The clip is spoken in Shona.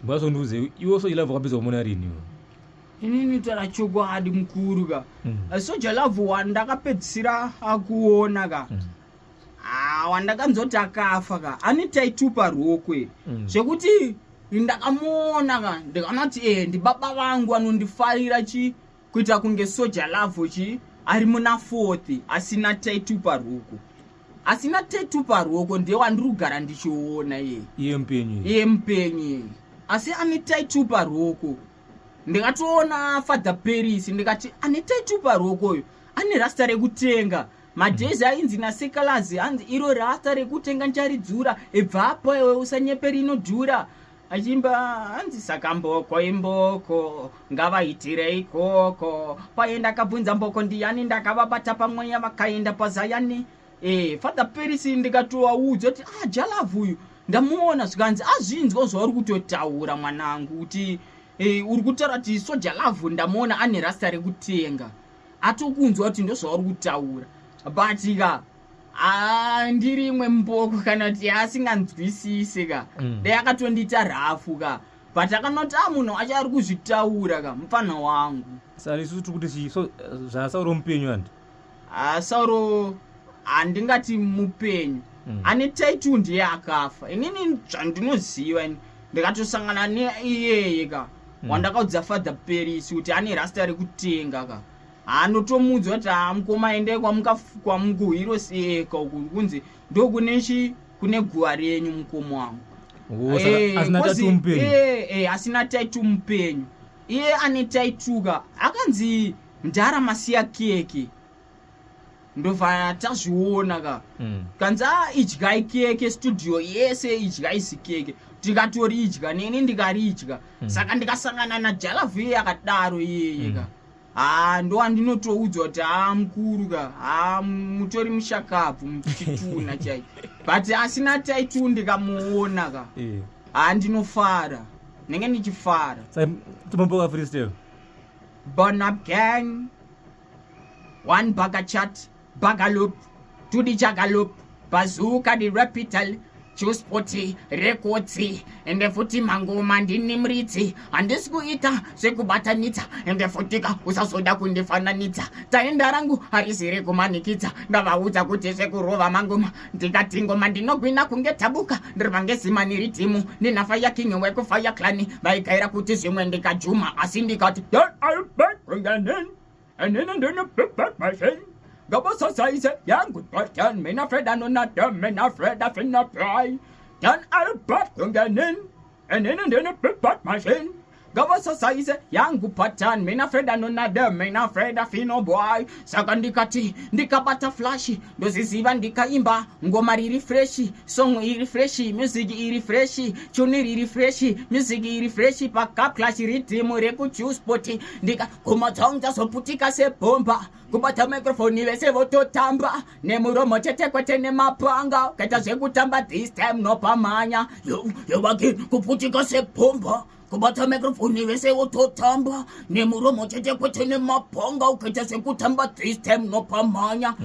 Ngazonduze iwo Soja Love kabisa umona rini? Inini tara chokwadi mukuru ka. Soja Love wandakapedzisira akuona ka. Wandakanzoti akafa ka. Anitaitupa rokwe. Zvekuti ndakamuona ka ndikanati ndi baba vangu anondifarira kuita kunge Soja Love ari muna 4th asina taitupa roko. Asina taitupa roko ndiye wandirugara ndichiona iye mpenyu. Asi ane taitupa roko. Ndikatoona Father Paris ndikati ane taitupa roko yo. Ane rasta rekutenga. Madhezi ainzi nasekalazi hanzi iro rasta rekutenga ncharidzura ebva apo iwe usanyeperi inodhura. Achimba hanzi saka mboko ngavaitire ikoko paenda kabvunza mboko ndiyani ndakavabata pamweya vakaenda pazayani. Father Paris ndikatoaudza kuti Jalavu uyu ndamuona zvikanzi azvinzwa zvauri kutotaura mwanangu kuti uri kutaura kuti Soja Love ndamuona ane rasta rekutenga atokunzwa kuti ndozvauri kutaura but ka ndiri imwe mboko kana kuti asinganzwisisi ka dai akatondita rafu ka but akanoti munhu acho ari kuzvitaura ka mufana wangu sari isusu kuti zvasauro mupenyu andi Sauro handingati mupenyu ane taitu ndiye akafa. Inini zvandinoziva ndikatosangana neiyeye ka wandakaudza Father Paris kuti ane rasta rekutenga ka anotomudza kuti mukoma ende kwamukuhiro seka uku kunzi kune guva renyu mukoma wangu. Asina taitu mupenyu. Iye ane taitu ka akanzi Ndara Masiya Keke. Ndovana tazviona ka kanza idyai keke studio yese idyai keke tikatori idya neni ndikaridya saka ndikasangana naJalavu akadaro iyeye ka ndo andinotoudzwa kuti mukuru ka mutori mushakabvu muchituna chai but asina taitu ndikamuona ka ndinofara nenge ndichifara. Tumomboka freestyle Burn Up Gang, One Bagger Chat, Bagaloop, to the Jagaloop, Bazooka the Rapital, Chuspoti, Rekoti, and the Futi Mango Mandini Mriti, and this Guita, Sekubatanita, and the Futika, Usasoda Kundefananita, Taendarangu, Harisireko Manikita, Navauta Kuti Sekurova Manguma, Tigatingo Mandino Guina Kunga Tabuka, Drangesi Maniritimu, Ninafaya King and Weko Fire Clani, by Kaira Kutisum and the Kajuma, a syndicate, I'll back again, and then a pep machine. Gabo society, young good person, men afraid and not them, men afraid of in a pry. Then I'll back again, and then a pep machine. Gabo society, young good person, men afraid and not them, men afraid of in a boy. Sakandikati, Dikabata flashy, does is even Dikaimba, Ngomari refreshy, song refreshy, music refreshy, tuni refreshy, music refreshy, pack up clash rhythm, reku choose potty, Dika, Kumatonga so putika se bomba. Kubata microphone vese voto tamba nemuro mochete kwetene mapanga keta sekutamba this time no pamanya yo waki kuputika se pomba kubata microphone vese voto tamba nemuro mochete kwetene mapanga keta sekutamba this time no pamanya.